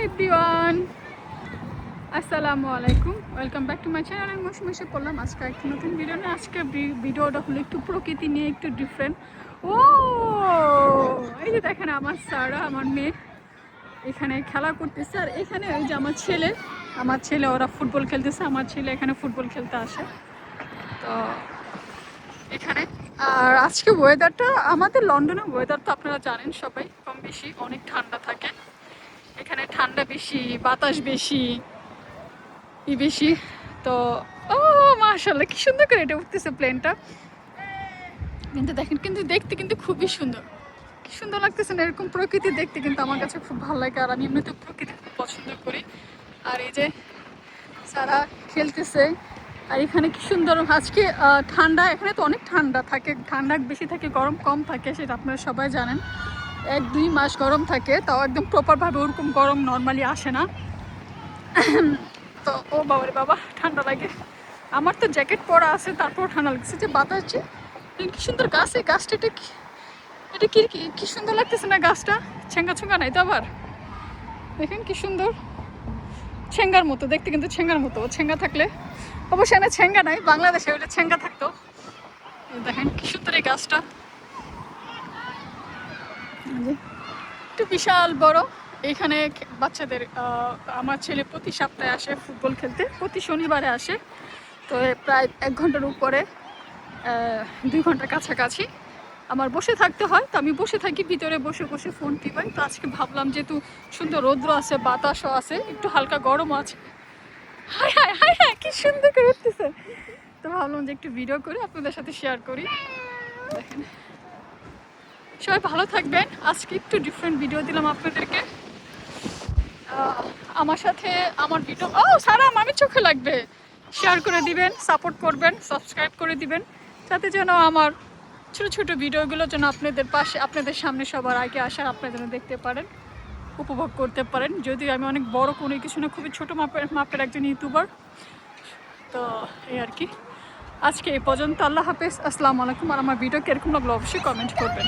Everyone, আসসালামু আলাইকুম। Welcome back to my channel. আমি মৌসুমি পড়লাম আজকে একটা নতুন ভিডিও নিয়ে। আজকে ভিডিওটা হলো একটু প্রকৃতি নিয়ে, একটু ডিফারেন্ট। ও এই যে দেখেন আমার স্যাররা, আমার মেয়ে এখানে খেলা করতেছে, আর এখানে ওই যে আমার ছেলে ওরা ফুটবল খেলতেছে। আমার ছেলে এখানে ফুটবল খেলতে আসে তো এখানে। আর আজকে ওয়েদারটা, আমাদের লন্ডনের ওয়েদার তো আপনারা জানেন সবাই, কম বেশি অনেক ঠান্ডা থাকে। এখানে ঠান্ডা বেশি, বাতাস বেশি, বেশি। তো ও মাশাআল্লাহ, কি সুন্দর করে এটা উঠতেছে প্লেনটা। কিন্তু দেখেন, কিন্তু দেখতে কিন্তু খুবই সুন্দর, কি সুন্দর লাগতেছে না? এরকম প্রকৃতি দেখতে কিন্তু আমার কাছে খুব ভালো লাগে, আর আমি এমনিতে প্রকৃতি খুব পছন্দ করি। আর এই যে সারা খেলতেছে, আর এখানে কি সুন্দর আজকে ঠান্ডা। এখানে তো অনেক ঠান্ডা থাকে, ঠান্ডা বেশি থাকে, গরম কম থাকে, সেটা আপনারা সবাই জানেন। 1-2 মাস গরম থাকে, তাও একদম প্রপারভাবে ওরকম গরম নর্মালি আসে না। তো ও বাবারে বাবা, ঠান্ডা লাগে। আমার তো জ্যাকেট পরা আছে, তারপর ঠান্ডা লাগছে। যে বাতাস, যে কি সুন্দর গাছ, এই গাছটা এটা কি কি সুন্দর লাগতেছে না গাছটা? ছেঙ্গা ছেঙ্গা নাই তো আবার, দেখেন কি সুন্দর, ছেঙ্গার মতো দেখতে, কিন্তু ছেঙ্গার মতো। ছেঙ্গা থাকলে অবশ্যই, না ছেঙ্গা নাই, বাংলাদেশে ওইটা ছেঙ্গা থাকতো। দেখেন কি সুন্দর এই গাছটা, একটু বিশাল বড়। এখানে বাচ্চাদের, আমার ছেলে প্রতি সপ্তাহে আসে ফুটবল খেলতে, প্রতি শনিবারে আসে। তো প্রায় 1 ঘন্টার উপরে, 2 ঘন্টার কাছাকাছি আমার বসে থাকতে হয়। তো আমি বসে থাকি, ভিতরে বসে বসে ফোন টিপাই। তো আজকে ভাবলাম, যেহেতু সুন্দর রৌদ্র আছে, বাতাসও আছে, একটু হালকা গরমও আছে। হাই হাই হাই হাই, কি সুন্দর করে উঠতেছে। তো ভাবলাম যে একটু ভিডিও করে আপনাদের সাথে শেয়ার করি। দেখেন, সবাই ভালো থাকবেন। আজকে একটু ডিফারেন্ট ভিডিও দিলাম আপনাদেরকে। আমার সাথে আমার ভিডিও, সারা আমি চোখে লাগবে, শেয়ার করে দিবেন, সাপোর্ট করবেন, সাবস্ক্রাইব করে দিবেন, যাতে যেন আমার ছোটো ছোটো ভিডিওগুলো যেন আপনাদের পাশে, আপনাদের সামনে সবার আগে আসা, আপনারা যেন দেখতে পারেন, উপভোগ করতে পারেন। যদিও আমি অনেক বড় কোনো কিছু না, খুবই ছোটো মাপের একজন ইউটিউবার। তো এই আর কি, আজকে এই পর্যন্ত। আল্লাহ হাফেজ, আসসালামু আলাইকুম। আর আমার ভিডিও কীরকম লাগলো অবশ্যই কমেন্ট করবেন।